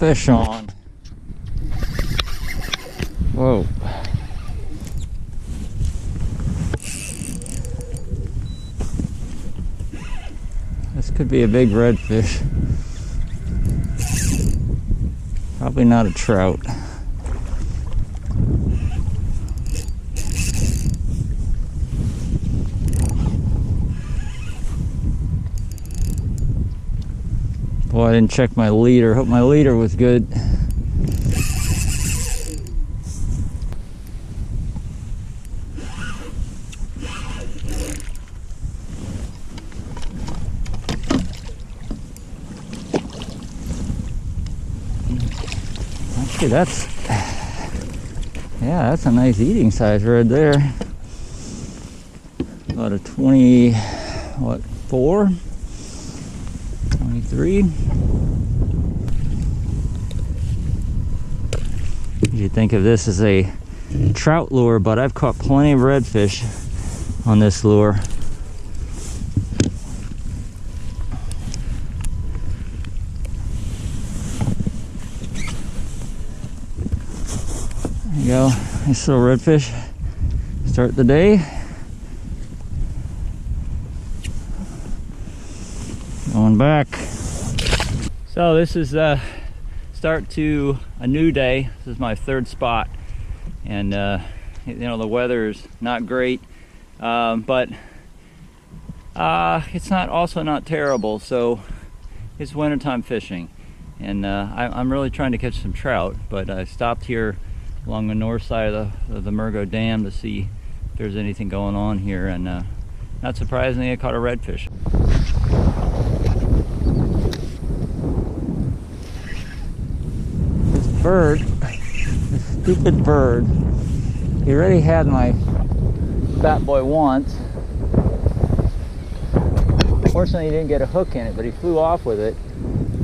fish on. Whoa. This could be a big redfish. Probably not a trout. Boy, I didn't check my leader. Hope my leader was good. Actually, that's a nice eating size right there. About a 24, 23. You think of this as a trout lure, but I've caught plenty of redfish on this lure. There you go, nice little redfish. Start the day. Going back. So this is start to a new day. This is my third spot, and you know, the weather is not great, but it's not terrible. So it's wintertime fishing, and I'm really trying to catch some trout. But I stopped here along the north side of the MRGO Dam to see if there's anything going on here, and not surprisingly, I caught a redfish. Bird, this stupid bird, he already had my fat boy once. Fortunately, he didn't get a hook in it, but he flew off with it.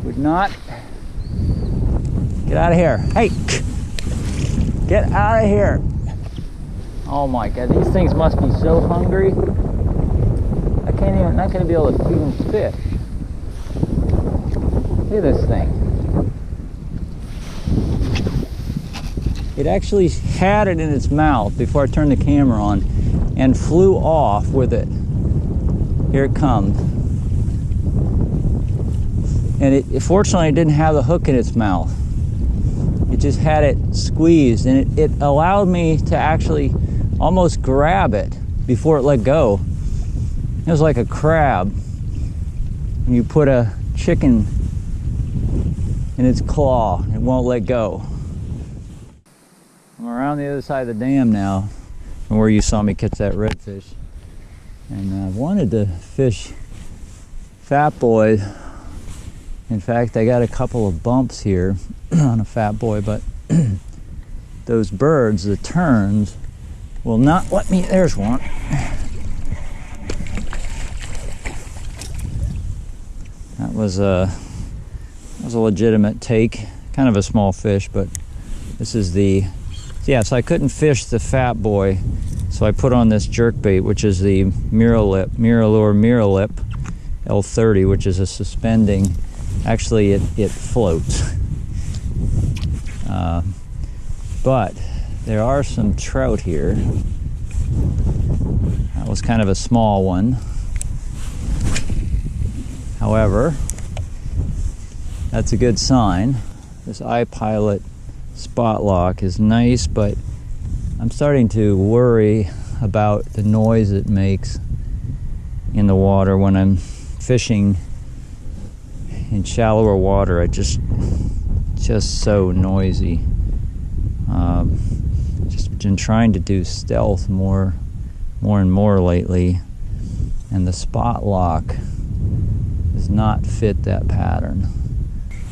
Would not. Get out of here. Hey, get out of here. Oh my God, these things must be so hungry. I'm not going to be able to feed them fish. Look at this thing. It actually had it in its mouth before I turned the camera on and flew off with it. Here it comes. And it fortunately didn't have the hook in its mouth. It just had it squeezed, and it allowed me to actually almost grab it before it let go. It was like a crab when you put a chicken in its claw, it won't let go. I'm around the other side of the dam now, from where you saw me catch that redfish, and I wanted to fish fat boy. In fact, I got a couple of bumps here on a fat boy, but those birds, the terns, will not let me. There's one. That was a legitimate take, kind of a small fish, but this is the. Yeah, so I couldn't fish the fat boy, so I put on this jerkbait, which is the Mirrolure L30, which is a suspending. Actually, it floats. But there are some trout here. That was kind of a small one. However, that's a good sign. This iPilot spot lock is nice, but I'm starting to worry about the noise it makes in the water when I'm fishing in shallower water. Just so noisy. Just been trying to do stealth more and more lately, and the spot lock does not fit that pattern.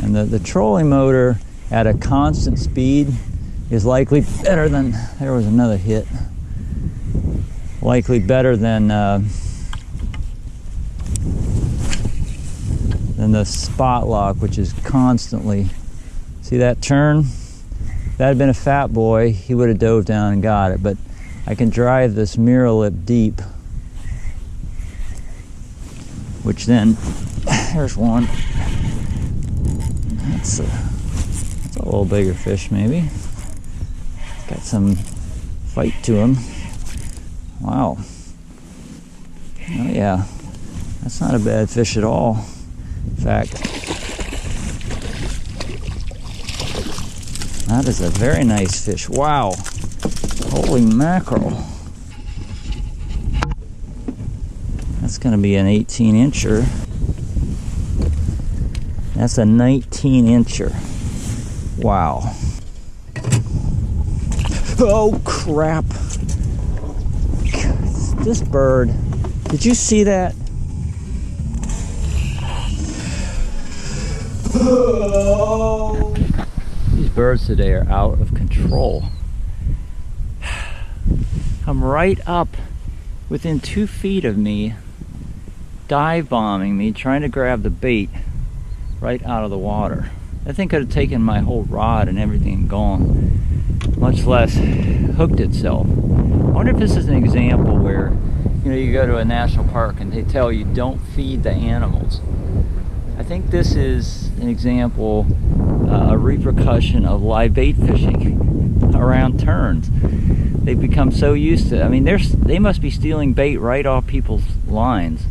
And the trolling motor at a constant speed is likely better than, there was another hit, likely better than the spot lock, which is constantly, see that turn? If that had been a fat boy, he would have dove down and got it, but I can drive this mirror lip deep, which then, there's one. That's a little bigger fish maybe. Got some fight to him. Wow. Oh yeah, that's not a bad fish at all. In fact, that is a very nice fish. Wow. Holy mackerel. That's gonna be an 18-incher. That's a 19-incher. Wow. Oh crap. This bird, did you see that? Oh. These birds today are out of control. I'm right up within 2 feet of me, dive bombing me, trying to grab the bait right out of the water. That thing could have taken my whole rod and everything and gone, much less hooked itself. I wonder if this is an example where, you know, you go to a national park and they tell you don't feed the animals. I think this is an example, a repercussion of live bait fishing around turns. They've become so used to it. I mean, they must be stealing bait right off people's lines.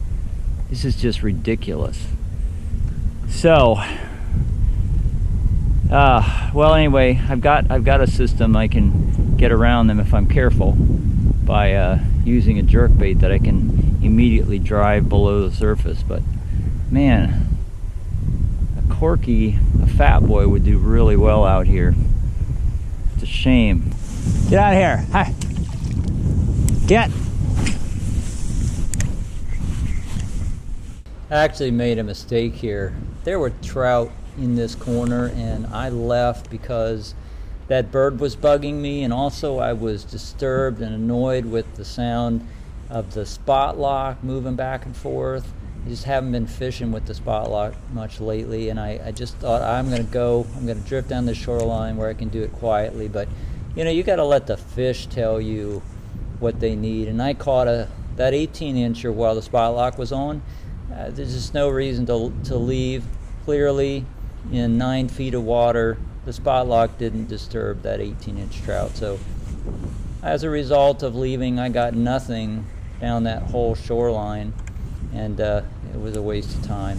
This is just ridiculous. So, well, anyway, I've got a system. I can get around them if I'm careful by using a jerkbait that I can immediately drive below the surface. But man, a corky, a fat boy would do really well out here. It's a shame. Get out of here. Hi. Get. I actually made a mistake here. There were trout in this corner and I left because that bird was bugging me, and also I was disturbed and annoyed with the sound of the spot lock moving back and forth. I just haven't been fishing with the spot lock much lately, and I just thought I'm gonna drift down the shoreline where I can do it quietly. But you know, you got to let the fish tell you what they need. And I caught that 18-incher while the spot lock was on. There's just no reason to leave. Clearly, in 9 feet of water, the spot lock didn't disturb that 18-inch trout. So, as a result of leaving, I got nothing down that whole shoreline, and it was a waste of time.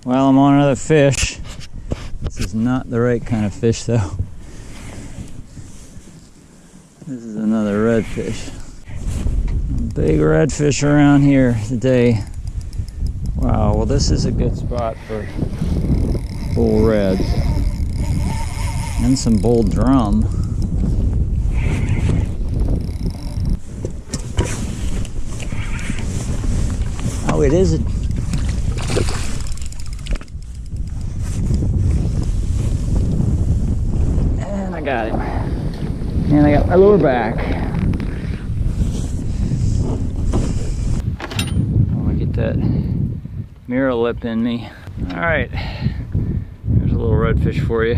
Well, I'm on another fish. This is not the right kind of fish, though. This is another redfish. Big redfish around here today. Wow, well, this is a good spot for bull reds and some bull drum. Oh, it is. And I got him. And I got my lure back. Oh, I get that mirror lip in me. All right, there's a little redfish for you.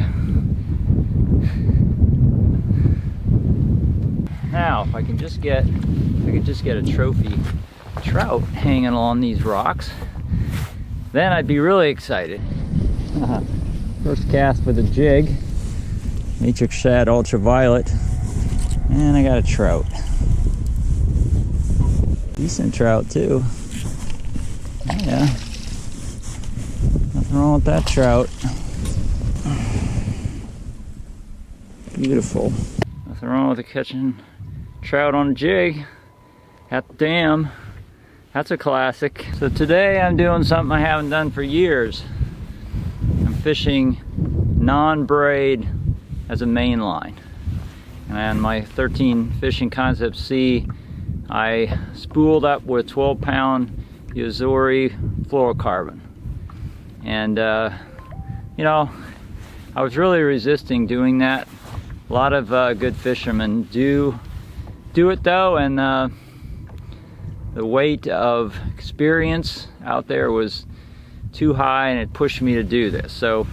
Now, if I could just get a trophy trout hanging along these rocks, then I'd be really excited. First cast with a jig, matrix shad ultraviolet, and I got a trout. Decent trout too. Oh, yeah. Nothing wrong with that trout. Beautiful. Nothing wrong with catching trout on a jig at the dam. That's a classic. So today I'm doing something I haven't done for years. I'm fishing non-braid as a main line. And my 13 Fishing Concept C, I spooled up with 12-pound Yazori fluorocarbon. And you know, I was really resisting doing that. A lot of good fishermen do it though, and the weight of experience out there was too high and it pushed me to do this. So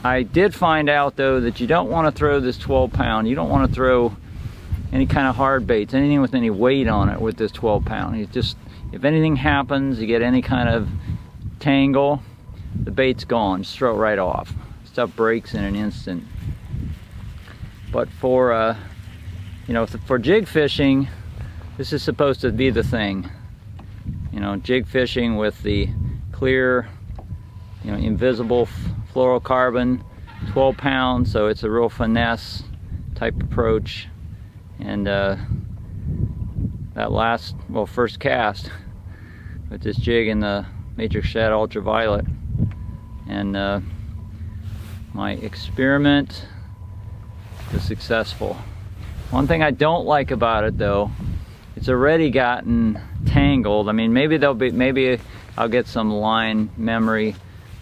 I did find out though that you don't want to throw this 12-pound. You don't want to throw any kind of hard baits, anything with any weight on it with this 12-pound. You just, if anything happens, you get any kind of tangle, the bait's gone. Just throw it right off. Stuff breaks in an instant. But for you know, for jig fishing, this is supposed to be the thing. You know, jig fishing with the clear, you know, invisible fluorocarbon, 12 pounds, so it's a real finesse type approach. And that last, well, first cast with this jig in the Matrix Shad Ultraviolet, and my experiment was successful. One thing I don't like about it though, it's already gotten tangled. I mean, maybe I'll get some line memory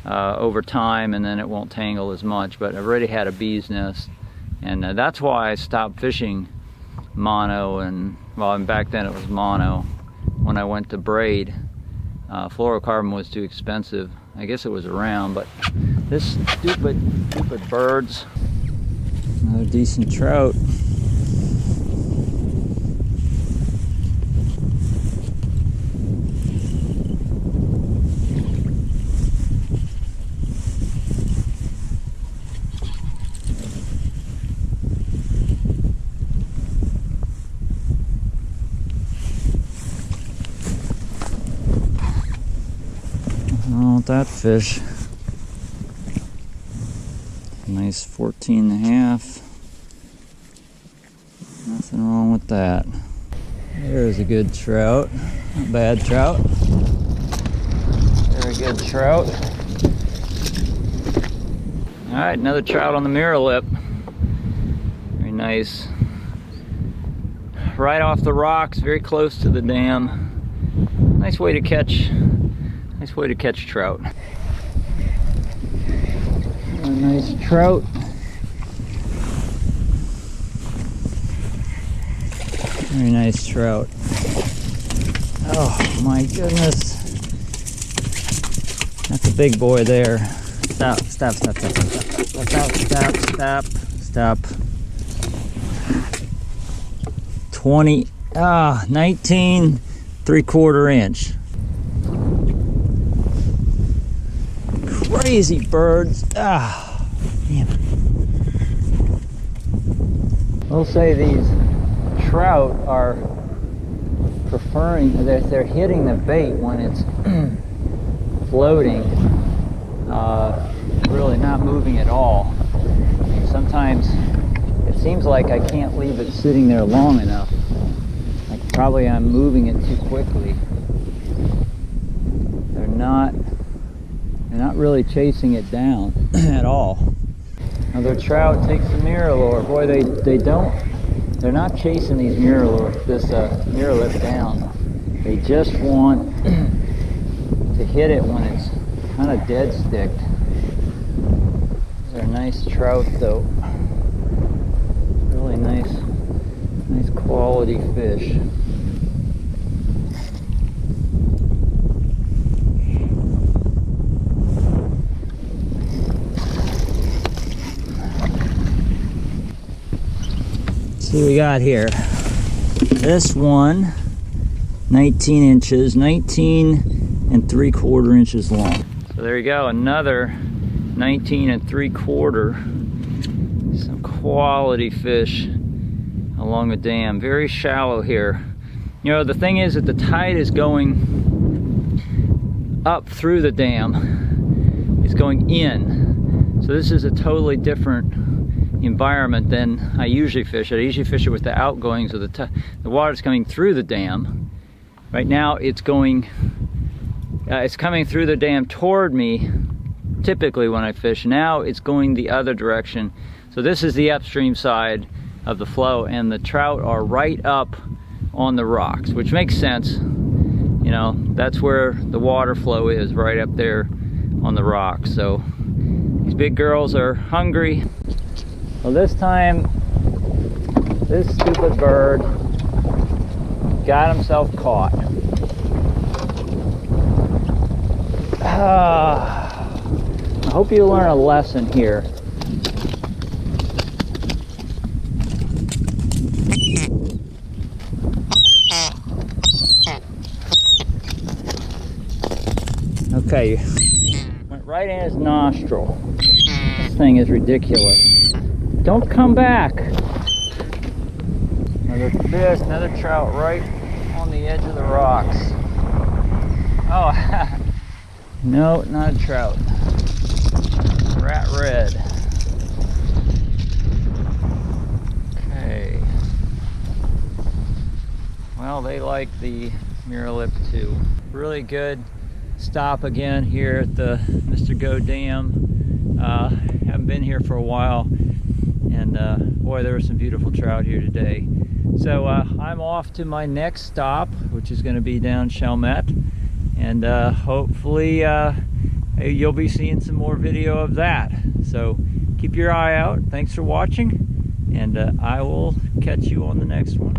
over time, and then it won't tangle as much, but I've already had a bee's nest, and that's why I stopped fishing mono. And well, and back then it was mono. When I went to braid, fluorocarbon was too expensive. I guess it was around, but this stupid birds. Another decent trout. Oh, that fish. Nice 14.5. Nothing wrong with that. There's a good trout. Not bad trout. Very good trout. Alright, another trout on the mirror lip. Very nice. Right off the rocks, very close to the dam. Nice way to catch trout. A nice trout. Very nice trout. Oh my goodness. That's a big boy there. Stop. 19 3/4 inch. Crazy birds. Ah, damn it. We'll say these trout are preferring, they're hitting the bait when it's floating, really not moving at all. Sometimes it seems like I can't leave it sitting there long enough. Like probably I'm moving it too quickly. They're not really chasing it down at all. Another trout takes the mirror lure. Boy, they're not chasing these mirror lip down. They just want to hit it when it's kind of dead sticked. They're nice trout though. Really nice quality fish. See what we got here. This one, 19 inches, 19 3/4 inches long. So there you go, another 19 3/4. Some quality fish along the dam. Very shallow here. You know, the thing is that the tide is going up through the dam. It's going in. So this is a totally different environment than I usually fish. I usually fish it with the outgoings of the water's coming through the dam. Right now it's coming through the dam toward me typically when I fish. Now it's going the other direction. So this is the upstream side of the flow, and the trout are right up on the rocks, which makes sense. You know, that's where the water flow is, right up there on the rocks. So these big girls are hungry. Well, this time, this stupid bird got himself caught. I hope you learn a lesson here. Okay, went right in his nostril. This thing is ridiculous. Don't come back. Another fish, another trout right on the edge of the rocks. Oh, no, not a trout. Rat red. Okay. Well, they like the mirror lip too. Really good stop again here at the MRGO Dam. Haven't been here for a while, and boy, there were some beautiful trout here today. So I'm off to my next stop, which is going to be down Chalmette, and hopefully you'll be seeing some more video of that. So keep your eye out. Thanks for watching, and I will catch you on the next one.